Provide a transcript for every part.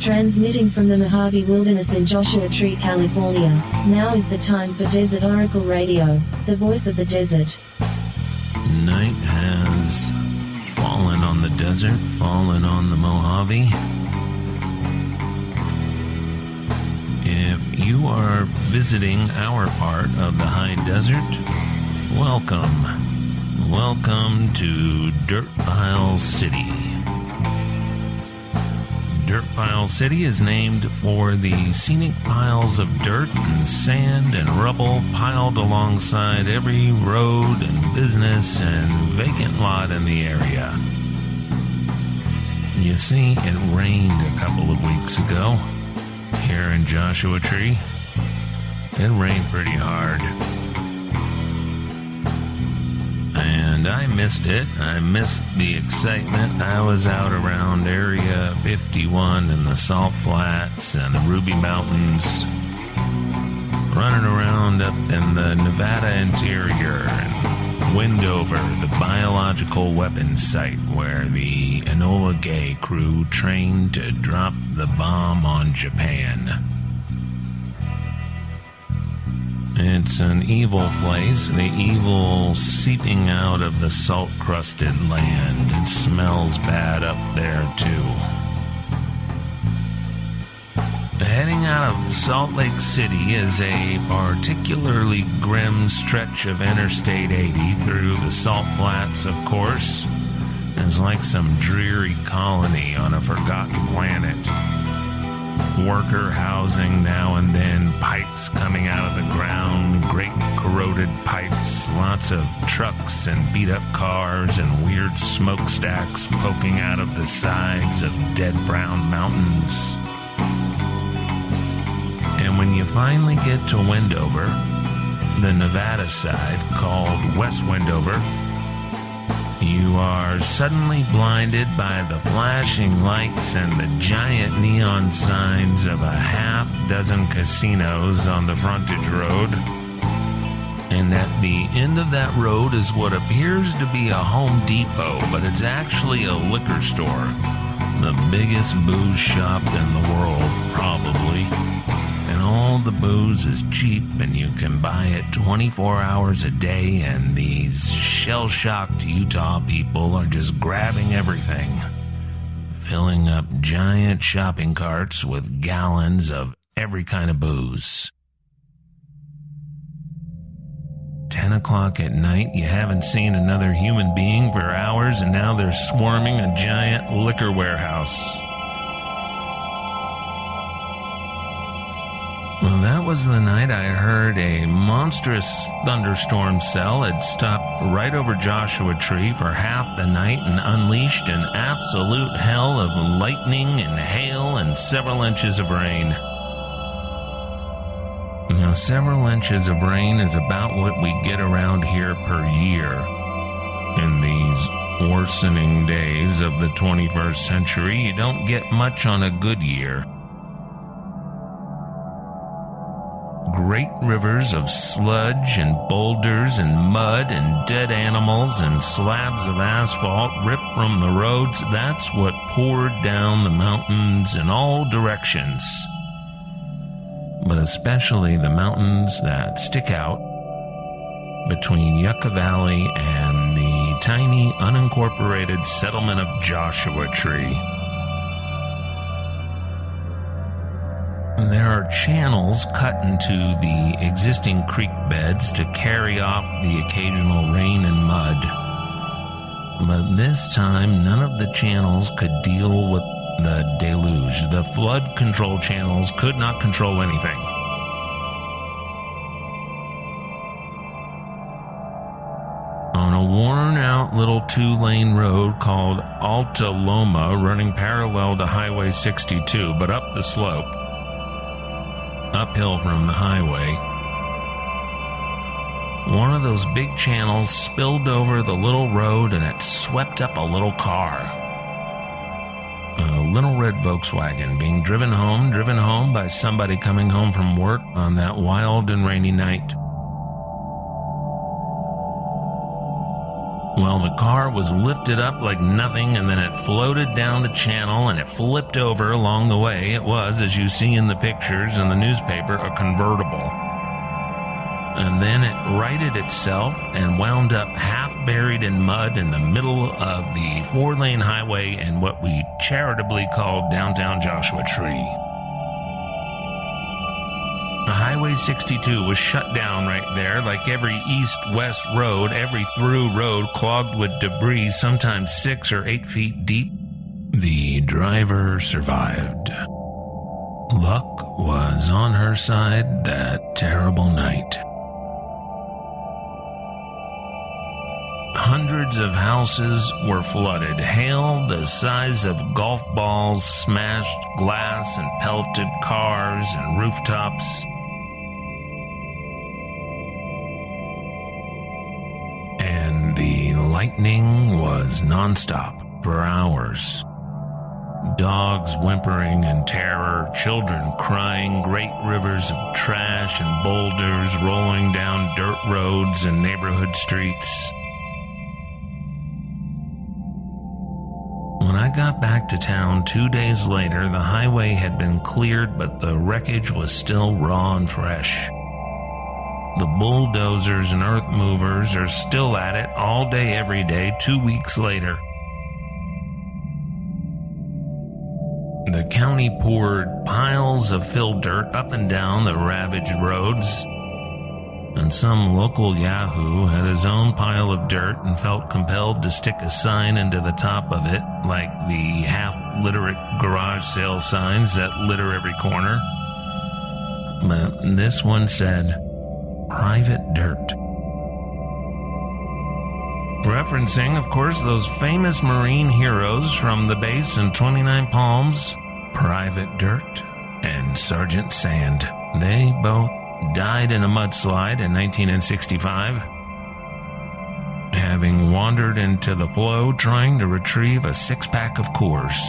Transmitting from the Mojave Wilderness in Joshua Tree, California, now is the time for Desert Oracle Radio, the voice of the desert. Night has fallen on the desert, fallen on the Mojave. If you are visiting our part of the high desert, welcome. Welcome to Dirt Pile City. Dirt Pile City is named for the scenic piles of dirt and sand and rubble piled alongside every road and business and vacant lot in the area. You see, it rained a couple of weeks ago here in Joshua Tree. It rained pretty hard. And I missed it. I missed the excitement. I was out around Area 51 and the Salt Flats and the Ruby Mountains, running around up in the Nevada interior and Wendover, the biological weapons site where the Enola Gay crew trained to drop the bomb on Japan. It's an evil place, the evil seeping out of the salt-crusted land. It smells bad up there, too. Heading out of Salt Lake City is a particularly grim stretch of Interstate 80 through the Salt Flats, of course. It's like some dreary colony on a forgotten planet. Worker housing now and then, pipes coming out of the ground, great corroded pipes, lots of trucks and beat-up cars and weird smokestacks poking out of the sides of dead brown mountains. And when you finally get to Wendover, the Nevada side, called West Wendover, you are suddenly blinded by the flashing lights and the giant neon signs of a half-dozen casinos on the frontage road. And at the end of that road is what appears to be a Home Depot, but it's actually a liquor store. The biggest booze shop in the world, probably. And all the booze is cheap, and you can buy it 24 hours a day, and these shell-shocked Utah people are just grabbing everything, filling up giant shopping carts with gallons of every kind of booze. 10 o'clock at night, you haven't seen another human being for hours, and now they're swarming a giant liquor warehouse. Well, that was the night I heard a monstrous thunderstorm cell had stopped right over Joshua Tree for half the night and unleashed an absolute hell of lightning and hail and several inches of rain. Now, several inches of rain is about what we get around here per year. In these worsening days of the 21st century, you don't get much on a good year. Great rivers of sludge and boulders and mud and dead animals and slabs of asphalt ripped from the roads, that's what poured down the mountains in all directions. But especially the mountains that stick out between Yucca Valley and the tiny unincorporated settlement of Joshua Tree. There are channels cut into the existing creek beds to carry off the occasional rain and mud. But this time, none of the channels could deal with the deluge. The flood control channels could not control anything. On a worn-out little two-lane road called Alta Loma, running parallel to Highway 62, but up the slope, uphill from the highway, one of those big channels spilled over the little road and it swept up a little car. A little red Volkswagen being driven home by somebody coming home from work on that wild and rainy night. Well, the car was lifted up like nothing, and then it floated down the channel, and it flipped over along the way. It was, as you see in the pictures in the newspaper, a convertible. And then it righted itself and wound up half buried in mud in the middle of the 4-lane highway in what we charitably called downtown Joshua Tree. Highway 62 was shut down right there, like every east-west road, every through road clogged with debris, sometimes 6 or 8 feet deep. The driver survived. Luck was on her side that terrible night. Hundreds of houses were flooded. Hail the size of golf balls smashed glass and pelted cars and rooftops. And the lightning was nonstop for hours. Dogs whimpering in terror, children crying, great rivers of trash and boulders rolling down dirt roads and neighborhood streets. When I got back to town 2 days later, the highway had been cleared, but the wreckage was still raw and fresh. The bulldozers and earth movers are still at it all day, every day, 2 weeks later. The county poured piles of fill dirt up and down the ravaged roads, and some local yahoo had his own pile of dirt and felt compelled to stick a sign into the top of it, like the half-literate garage sale signs that litter every corner. But this one said, "Private Dirt." Referencing, of course, those famous Marine heroes from the base in 29 Palms, Private Dirt and Sergeant Sand. They both died in a mudslide in 1965, having wandered into the flow trying to retrieve a 6-pack of Coors.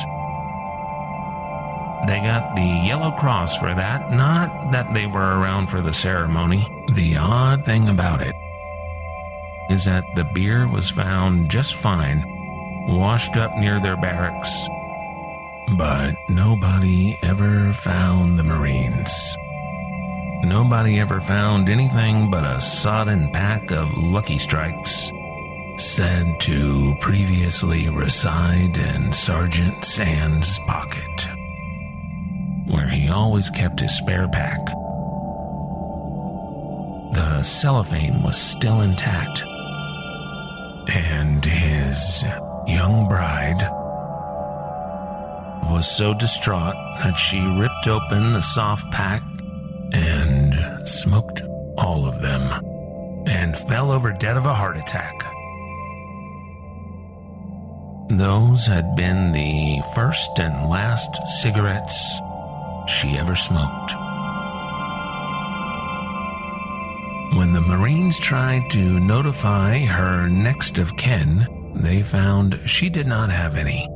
They got the Yellow Cross for that, not that they were around for the ceremony. The odd thing about it is that the beer was found just fine, washed up near their barracks. But nobody ever found the Marines. Nobody ever found anything but a sodden pack of Lucky Strikes, said to previously reside in Sergeant Sand's pocket, where he always kept his spare pack. The cellophane was still intact, and his young bride was so distraught that she ripped open the soft pack and smoked all of them, and fell over dead of a heart attack. Those had been the first and last cigarettes she ever smoked. When the Marines tried to notify her next of kin, they found she did not have any.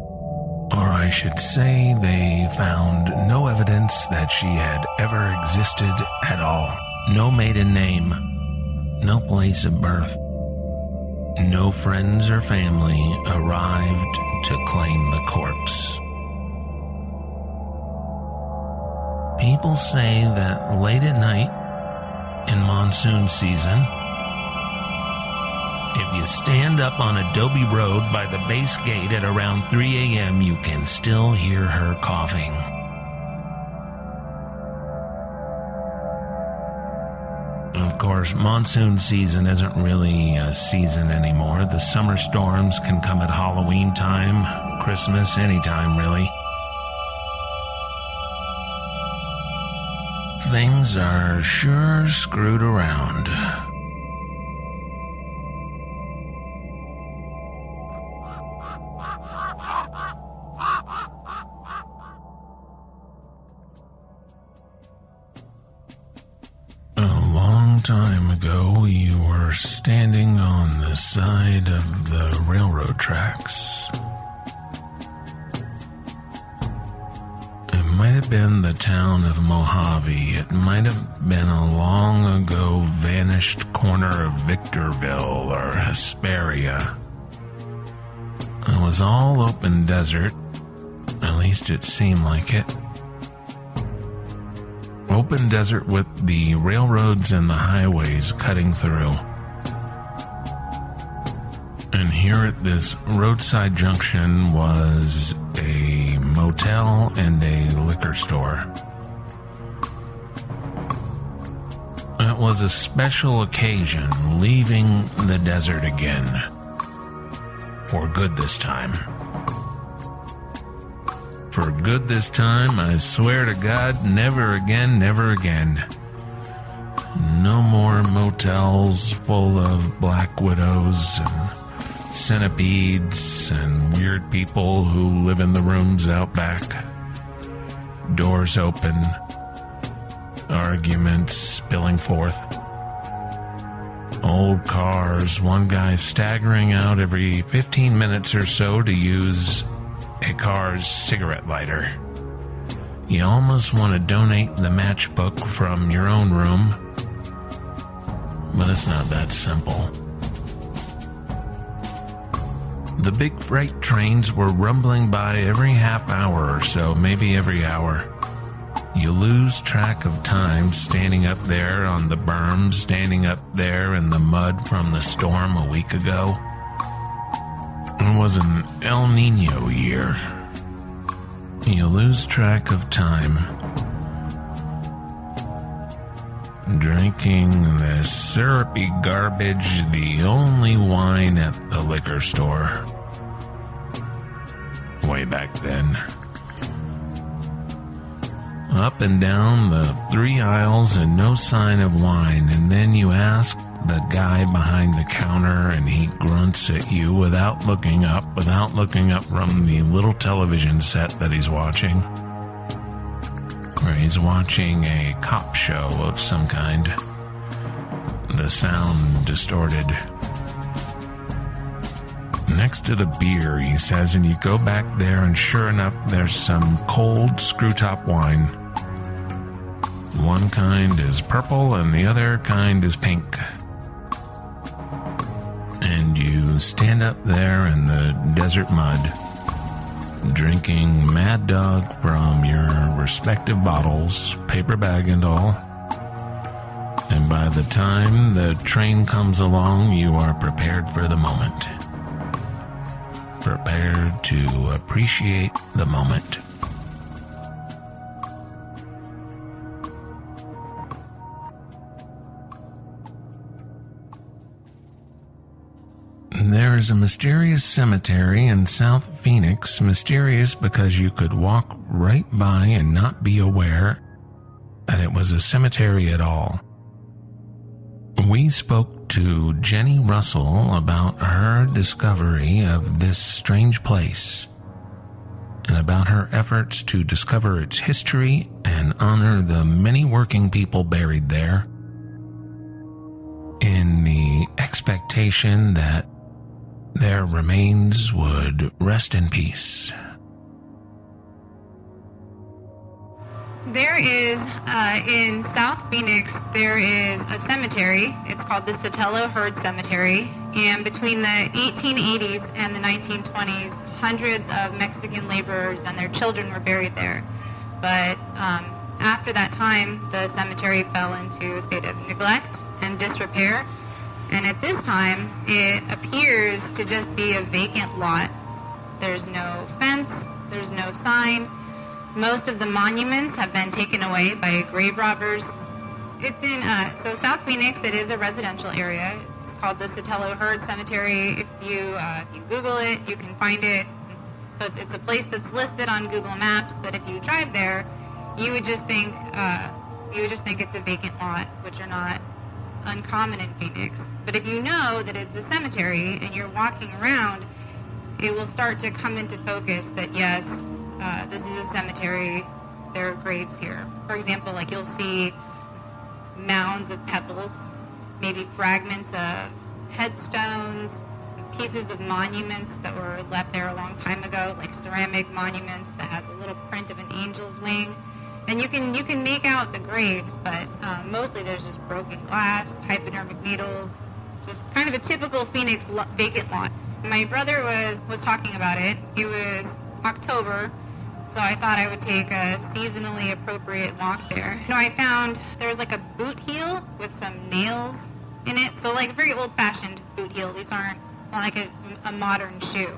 Or I should say, they found no evidence that she had ever existed at all. No maiden name, no place of birth. No friends or family arrived to claim the corpse. People say that late at night, in monsoon season, if you stand up on Adobe Road by the base gate at around 3 a.m., you can still hear her coughing. Of course, monsoon season isn't really a season anymore. The summer storms can come at Halloween time, Christmas, anytime really. Things are sure screwed around. Time ago, you were standing on the side of the railroad tracks. It might have been the town of Mojave. It might have been a long ago vanished corner of Victorville or Hesperia. It was all open desert, at least it seemed like it. Open desert with the railroads and the highways cutting through. And here at this roadside junction was a motel and a liquor store. It was a special occasion, leaving the desert again. For good this time. For good this time, I swear to God, never again, never again. No more motels full of black widows and centipedes and weird people who live in the rooms out back. Doors open, arguments spilling forth. Old cars, one guy staggering out every 15 minutes or so to use a car's cigarette lighter. You almost want to donate the matchbook from your own room, but it's not that simple. The big freight trains were rumbling by every half hour or so, maybe every hour. You lose track of time standing up there on the berm, standing up there in the mud from the storm a week ago. It was an El Nino year. You lose track of time. Drinking this syrupy garbage, the only wine at the liquor store. Way back then. Up and down the 3 aisles and no sign of wine, and then you ask the guy behind the counter and he grunts at you without looking up from the little television set that he's watching. Or he's watching a cop show of some kind. The sound distorted. Next to the beer, he says, and you go back there and sure enough, there's some cold screw-top wine. One kind is purple and the other kind is pink. And you stand up there in the desert mud, drinking Mad Dog from your respective bottles, paper bag and all. And by the time the train comes along, you are prepared for the moment. Prepared to appreciate the moment. There is a mysterious cemetery in South Phoenix, mysterious because you could walk right by and not be aware that it was a cemetery at all. We spoke to Jenny Russell about her discovery of this strange place and about her efforts to discover its history and honor the many working people buried there in the expectation that their remains would rest in peace. There is, in South Phoenix, there is a cemetery. It's called the Sotelo Herd Cemetery. And between the 1880s and the 1920s, hundreds of Mexican laborers and their children were buried there. But after that time, the cemetery fell into a state of neglect and disrepair. And at this time, it appears to just be a vacant lot. There's no fence, there's no sign. Most of the monuments have been taken away by grave robbers. It's in, so South Phoenix, it is a residential area. It's called the Sotelo Herd Cemetery. If you Google it, you can find it. So it's a place that's listed on Google Maps, but if you drive there, you would just think it's a vacant lot, which are not uncommon in Phoenix. But if you know that it's a cemetery and you're walking around, it will start to come into focus that yes, this is a cemetery, there are graves here. For example, like you'll see mounds of pebbles, maybe fragments of headstones, pieces of monuments that were left there a long time ago, like ceramic monuments that has a little print of an angel's wing. And you can make out the graves, but mostly there's just broken glass, hypodermic needles, just kind of a typical Phoenix vacant lot. My brother was talking about it. It was October, so I thought I would take a seasonally appropriate walk there. I found there was like a boot heel with some nails in it, so like a very old-fashioned boot heel. These aren't like a modern shoe.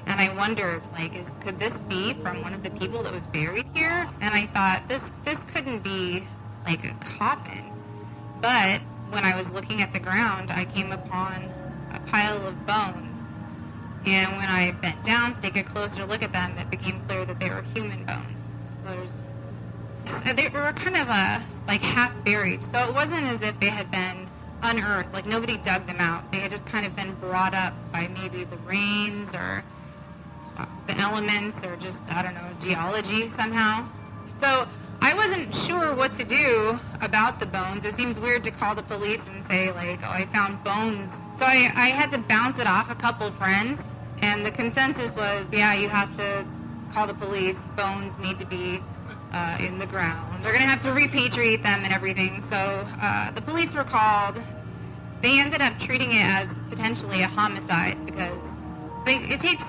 And I wondered, like, could this be from one of the people that was buried here? And I thought, this couldn't be like a coffin. But when I was looking at the ground, I came upon a pile of bones. And when I bent down to take a closer look at them, it became clear that they were human bones. They were kind of like half buried. So it wasn't as if they had been unearthed, like nobody dug them out. They had just kind of been brought up by maybe the rains or the elements or just, I don't know, geology somehow. So I wasn't sure what to do about the bones. It seems weird to call the police and say, like, oh, I found bones. So I had to bounce it off a couple friends, and the consensus was, yeah, you have to call the police. Bones need to be in the ground. They're going to have to repatriate them and everything. So the police were called. They ended up treating it as potentially a homicide because it takes,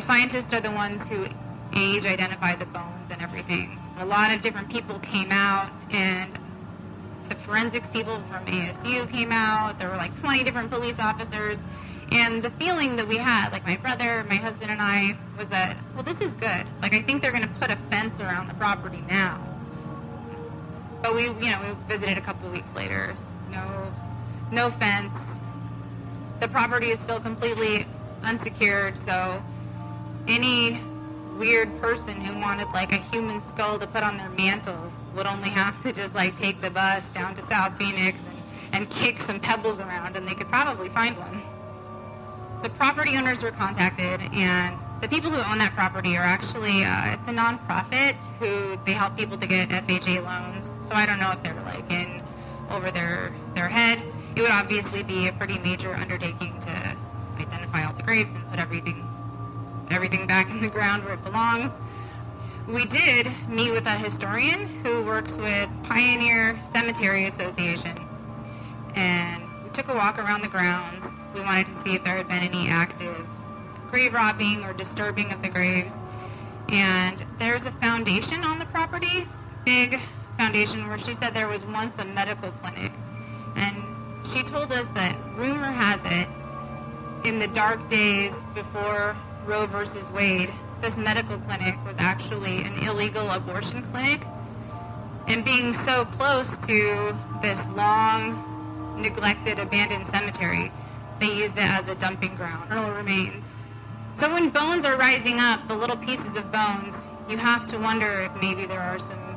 scientists are the ones who age identify the bones and everything. A lot of different people came out, and the forensics people from ASU came out. There were like 20 different police officers. And the feeling that we had, like my brother, my husband, and I, was that, well, this is good. Like, I think they're going to put a fence around the property now. But we visited a couple of weeks later. No fence. The property is still completely unsecured, so any weird person who wanted like a human skull to put on their mantle would only have to just like take the bus down to South Phoenix and kick some pebbles around, and they could probably find one. The property owners were contacted, and the people who own that property are actually, it's a nonprofit who they help people to get FHA loans. So I don't know if they're like in over their head. It would obviously be a pretty major undertaking to identify all the graves and put everything back in the ground where it belongs. We did meet with a historian who works with Pioneer Cemetery Association, and we took a walk around the grounds. We wanted to see if there had been any active grave robbing or disturbing of the graves. And there's a foundation on the property, big foundation, where she said there was once a medical clinic. And she told us that rumor has it, in the dark days before Roe versus Wade, this medical clinic was actually an illegal abortion clinic. And being so close to this long, neglected, abandoned cemetery, they used it as a dumping ground, or remains. So when bones are rising up, the little pieces of bones, you have to wonder if maybe there are some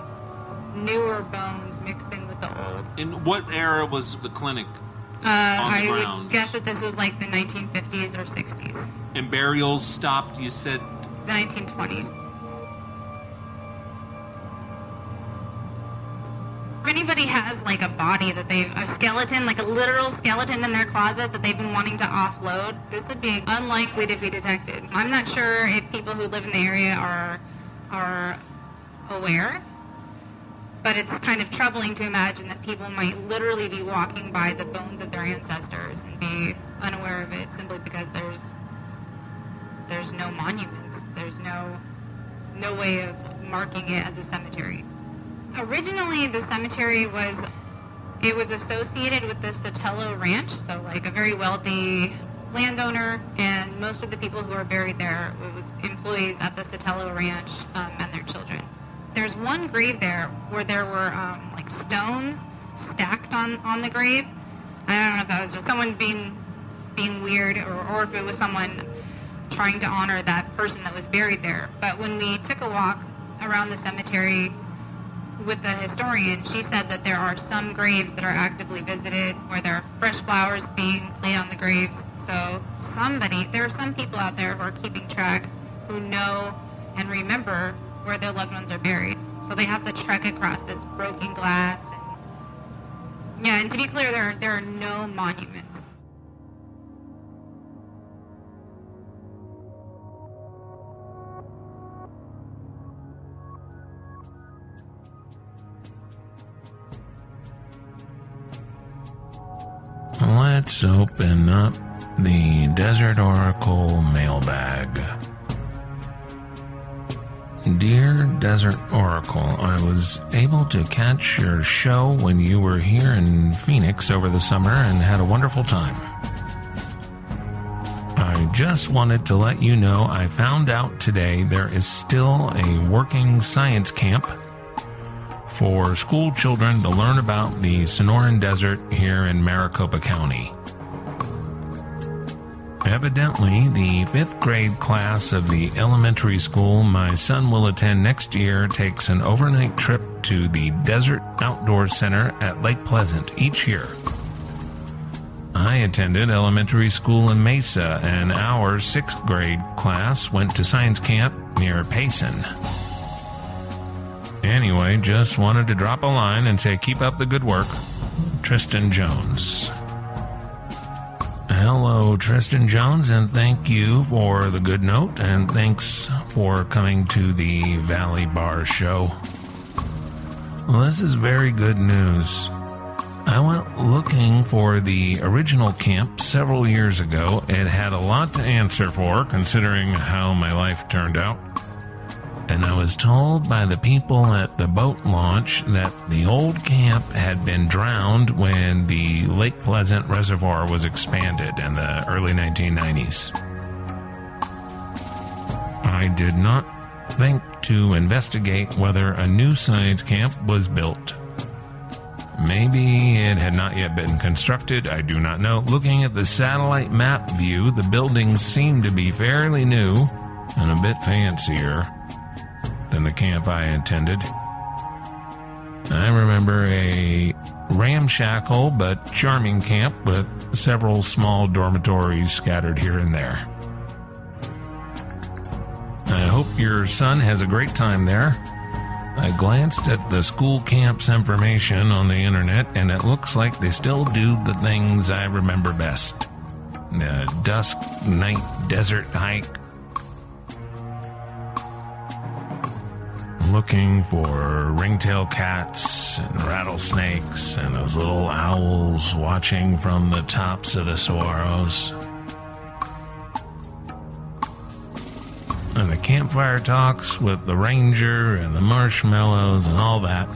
newer bones mixed in with the old. In what era was the clinic on the I grounds? would guess that this was like the 1950s or 60s. And burials stopped, you said? The 1920s. If anybody has like a body that a skeleton, like a literal skeleton in their closet that they've been wanting to offload, this would be unlikely to be detected. I'm not sure if people who live in the area are aware, but it's kind of troubling to imagine that people might literally be walking by the bones of their ancestors and be unaware of it simply because there's no monuments. There's no way of marking it as a cemetery. Originally, the cemetery was associated with the Sotelo Ranch, so like a very wealthy landowner, and most of the people who are buried there was employees at the Sotelo Ranch and their children. There's one grave there where there were like stones stacked on the grave. I don't know if that was just someone being weird or if it was someone trying to honor that person that was buried there. But when we took a walk around the cemetery with the historian, she said that there are some graves that are actively visited where there are fresh flowers being laid on the graves. So there are some people out there who are keeping track, who know and remember where their loved ones are buried. So they have to trek across this broken glass. And to be clear, there are no monuments. Let's open up The Desert Oracle Mailbag. Dear Desert Oracle, I was able to catch your show when you were here in Phoenix over the summer and had a wonderful time. I just wanted to let you know I found out today there is still a working science camp for school children to learn about the Sonoran Desert here in Maricopa County. Evidently, the 5th grade class of the elementary school my son will attend next year takes an overnight trip to the Desert Outdoor Center at Lake Pleasant each year. I attended elementary school in Mesa, and our 6th grade class went to science camp near Payson. Anyway, just wanted to drop a line and say keep up the good work. Tristan Jones. Hello, Tristan Jones, and thank you for the good note, and thanks for coming to the Valley Bar Show. Well, this is very good news. I went looking for the original camp several years ago. It had a lot to answer for, considering how my life turned out. And I was told by the people at the boat launch that the old camp had been drowned when the Lake Pleasant Reservoir was expanded in the early 1990s. I did not think to investigate whether a new science camp was built. Maybe it had not yet been constructed, I do not know. Looking at the satellite map view, the buildings seem to be fairly new and a bit fancier than the camp I attended. I remember a ramshackle but charming camp with several small dormitories scattered here and there. I hope your son has a great time there. I glanced at the school camp's information on the internet, and it looks like they still do the things I remember best. The dusk night desert hike, looking for ringtail cats and rattlesnakes and those little owls watching from the tops of the saguaros. And the campfire talks with the ranger and the marshmallows and all that.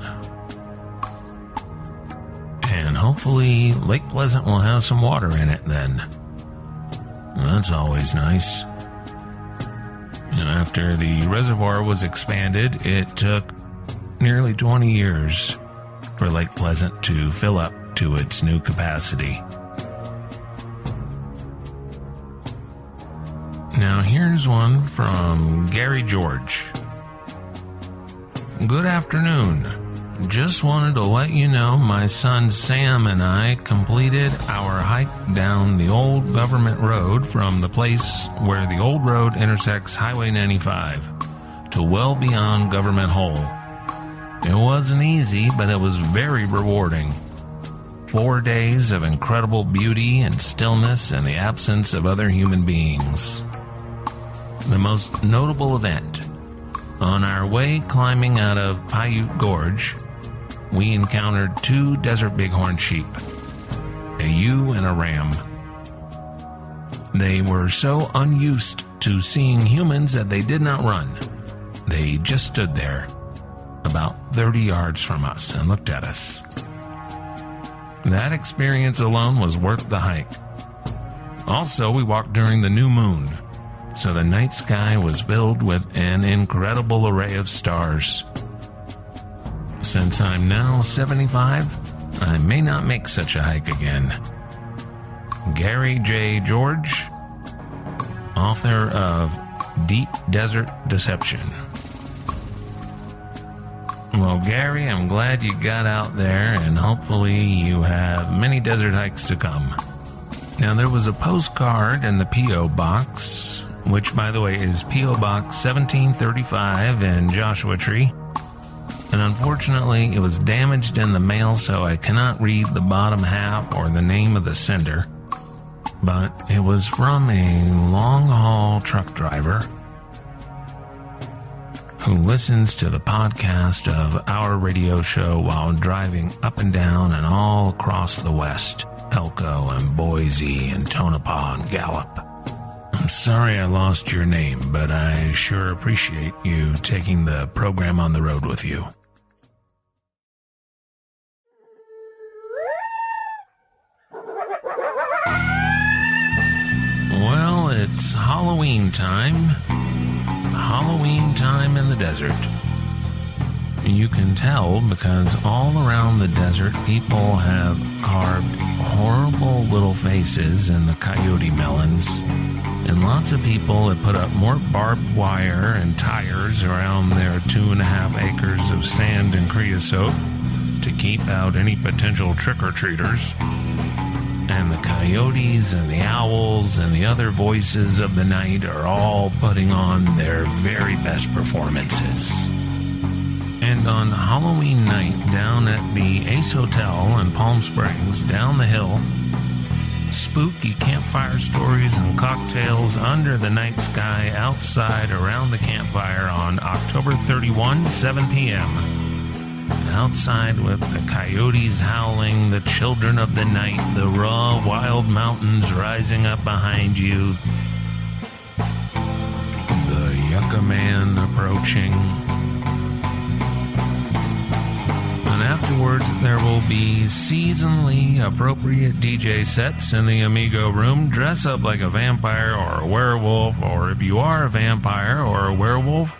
And hopefully Lake Pleasant will have some water in it then. That's always nice. After the reservoir was expanded, it took nearly 20 years for Lake Pleasant to fill up to its new capacity. Now here's one from Gary George. Good afternoon. Just wanted to let you know my son Sam and I completed our hike down the old government road from the place where the old road intersects Highway 95 to well beyond Government Hole. It wasn't easy, but it was very rewarding. 4 days of incredible beauty and stillness in the absence of other human beings. The most notable event. On our way climbing out of Paiute Gorge, we encountered 2 desert bighorn sheep, a ewe and a ram. They were so unused to seeing humans that they did not run. They just stood there, about 30 yards from us, and looked at us. That experience alone was worth the hike. Also, we walked during the new moon, so the night sky was filled with an incredible array of stars. Since I'm now 75, I may not make such a hike again. Gary J. George, author of Deep Desert Deception. Well, Gary, I'm glad you got out there, and hopefully you have many desert hikes to come. Now, there was a postcard in the P.O. Box, which, by the way, is P.O. Box 1735 in Joshua Tree. And unfortunately, it was damaged in the mail, so I cannot read the bottom half or the name of the sender. But it was from a long-haul truck driver who listens to the podcast of our radio show while driving up and down and all across the West. Elko and Boise and Tonopah and Gallup. I'm sorry I lost your name, but I sure appreciate you taking the program on the road with you. Well, it's Halloween time. Halloween time in the desert. You can tell because all around the desert people have carved horrible little faces in the coyote melons. And lots of people have put up more barbed wire and tires around their 2.5 acres of sand and creosote to keep out any potential trick-or-treaters. And the coyotes and the owls and the other voices of the night are all putting on their very best performances. And on Halloween night down at the Ace Hotel in Palm Springs, down the hill, spooky campfire stories and cocktails under the night sky outside around the campfire on October 31, 7 p.m. Outside with the coyotes howling, the children of the night, the raw, wild mountains rising up behind you, the Yucca Man approaching. And afterwards, there will be seasonally appropriate DJ sets in the Amigo room. Dress up like a vampire or a werewolf, or if you are a vampire or a werewolf,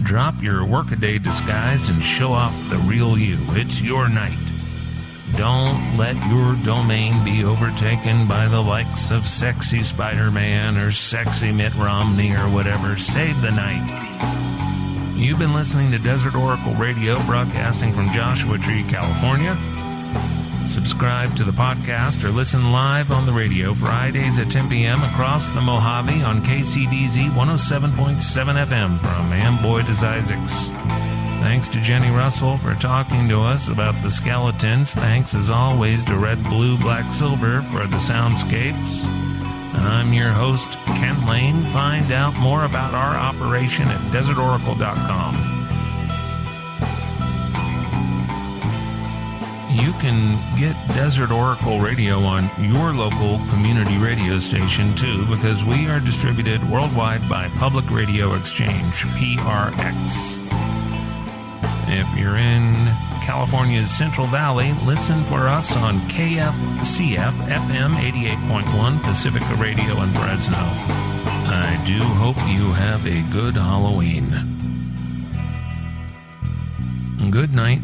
drop your workaday disguise and show off the real you. It's your night. Don't let your domain be overtaken by the likes of sexy Spider-Man or sexy Mitt Romney or whatever. Save the night. You've been listening to Desert Oracle Radio, broadcasting from Joshua Tree, California. Subscribe to the podcast or listen live on the radio Fridays at 10 p.m. across the Mojave on KCDZ 107.7 FM from Amboy to Isaacs. Thanks to Jenny Russell for talking to us about the skeletons. Thanks, as always, to Red, Blue, Black, Silver for the soundscapes. I'm your host, Ken Lane. Find out more about our operation at desertoracle.com. You can get Desert Oracle Radio on your local community radio station, too, because we are distributed worldwide by Public Radio Exchange, PRX. If you're in California's Central Valley, listen for us on KFCF FM 88.1 Pacifica Radio in Fresno. I do hope you have a good Halloween. Good night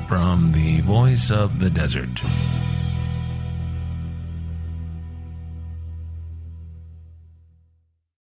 from the voice of the desert.